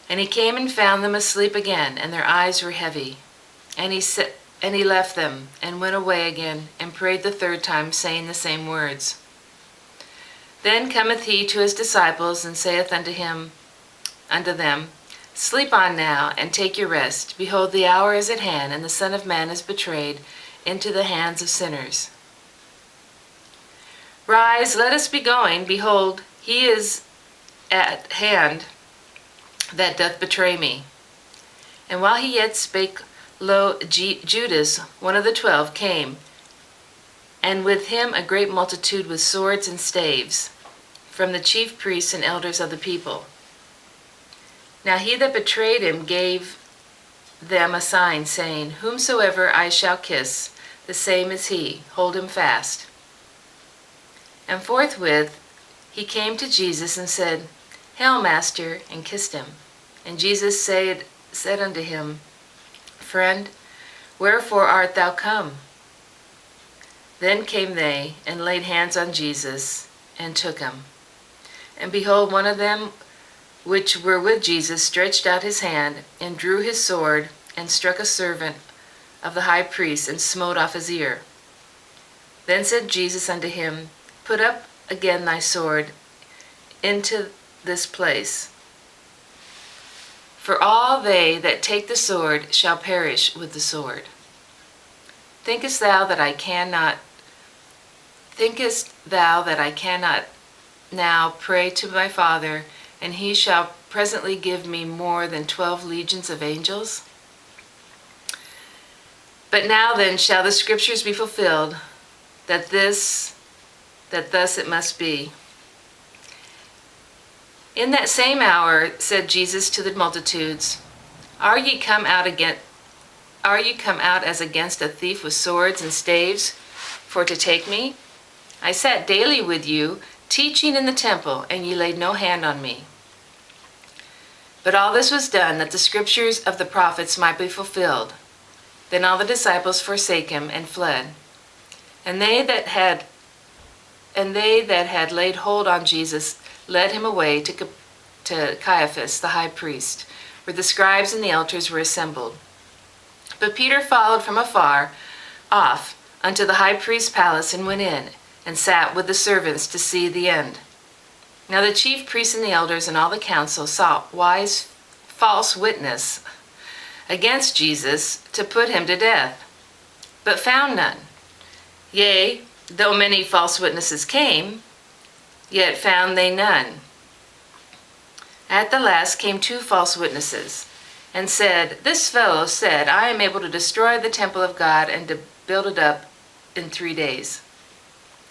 And he came and found them asleep again, and their eyes were heavy. And he left them, and went away again, and prayed the third time, saying the same words. Then cometh he to his disciples, and saith unto them, Sleep on now, and take your rest. Behold, the hour is at hand, and the Son of Man is betrayed into the hands of sinners. Rise, let us be going. Behold, he is at hand that doth betray me. And while he yet spake, lo, Judas, one of the 12, came, and with him a great multitude with swords and staves, from the chief priests and elders of the people. Now he that betrayed him gave them a sign, saying, Whomsoever I shall kiss, the same is he. Hold him fast. And forthwith he came to Jesus and said, Hail, Master, and kissed him. And Jesus said unto him, Friend, wherefore art thou come? Then came they, and laid hands on Jesus, and took him. And behold, one of them which were with Jesus stretched out his hand, and drew his sword, and struck a servant of the high priest, and smote off his ear. Then said Jesus unto him, Put up again thy sword into this place. For all they that take the sword shall perish with the sword. Thinkest thou that I cannot now pray to my Father, and he shall presently give me more than 12 legions of angels? But now then shall the scriptures be fulfilled, that thus it must be. In that same hour said Jesus to the multitudes, Are ye come out as against a thief with swords and staves, for to take me? I sat daily with you, teaching in the temple, and ye laid no hand on me. But all this was done, that the scriptures of the prophets might be fulfilled. Then all the disciples forsake him, and fled. And they that had laid hold on Jesus led him away to Caiaphas the high priest, where the scribes and the elders were assembled. But Peter followed from afar off unto the high priest's palace, and went in, and sat with the servants to see the end. Now the chief priests and the elders and all the council sought false witness against Jesus to put him to death, but found none. Yea, though many false witnesses came, yet found they none. At the last came 2 false witnesses, and said, This fellow said, I am able to destroy the temple of God, and to build it up in 3 days.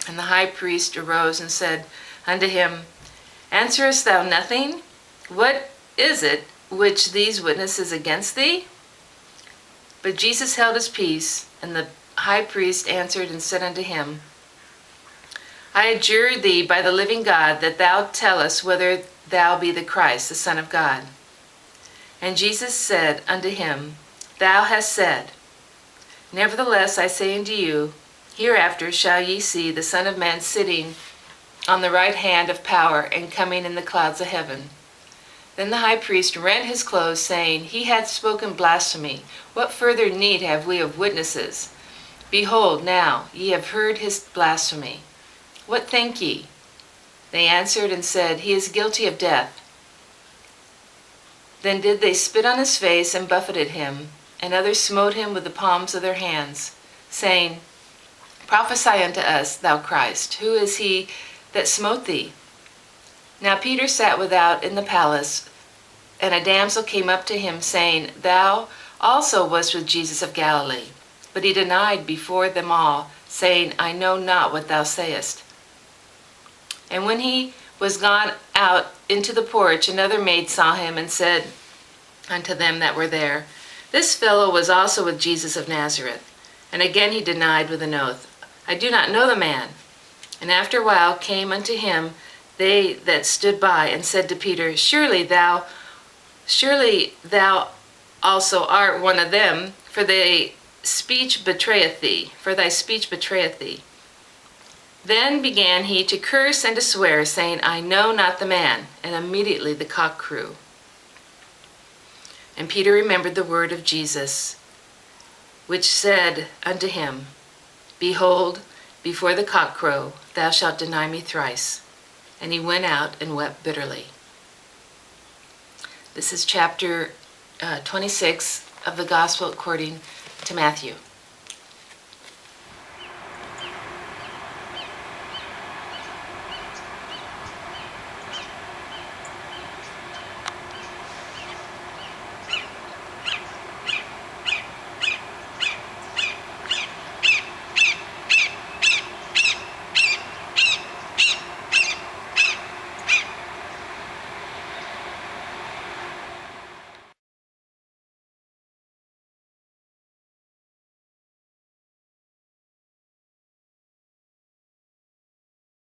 And the high priest arose and said unto him, Answerest thou nothing? What is it which these witnesses against thee? But Jesus held his peace, and the high priest answered and said unto him, I adjure thee by the living God, that thou tell us whether thou be the Christ, the Son of God. And Jesus said unto him, Thou hast said. Nevertheless I say unto you, hereafter shall ye see the Son of Man sitting on the right hand of power, and coming in the clouds of heaven. Then the high priest rent his clothes, saying, He hath spoken blasphemy. What further need have we of witnesses? Behold, now ye have heard his blasphemy. What think ye? They answered and said, He is guilty of death. Then did they spit on his face, and buffeted him, and others smote him with the palms of their hands, saying, Prophesy unto us, thou Christ, who is he that smote thee? Now Peter sat without in the palace, and a damsel came up to him, saying, Thou also wast with Jesus of Galilee. But he denied before them all, saying, I know not what thou sayest. And when he was gone out into the porch, another maid saw him, and said unto them that were there, This fellow was also with Jesus of Nazareth. And again he denied with an oath, I do not know the man. And after a while came unto him they that stood by, and said to Peter, Surely thou also art one of them, for thy speech betrayeth thee. Then began he to curse and to swear, saying, I know not the man. And immediately the cock crew. And Peter remembered the word of Jesus, which said unto him, Behold, before the cock crow, thou shalt deny me thrice. And he went out and wept bitterly. This is chapter 26 of the Gospel according to Matthew.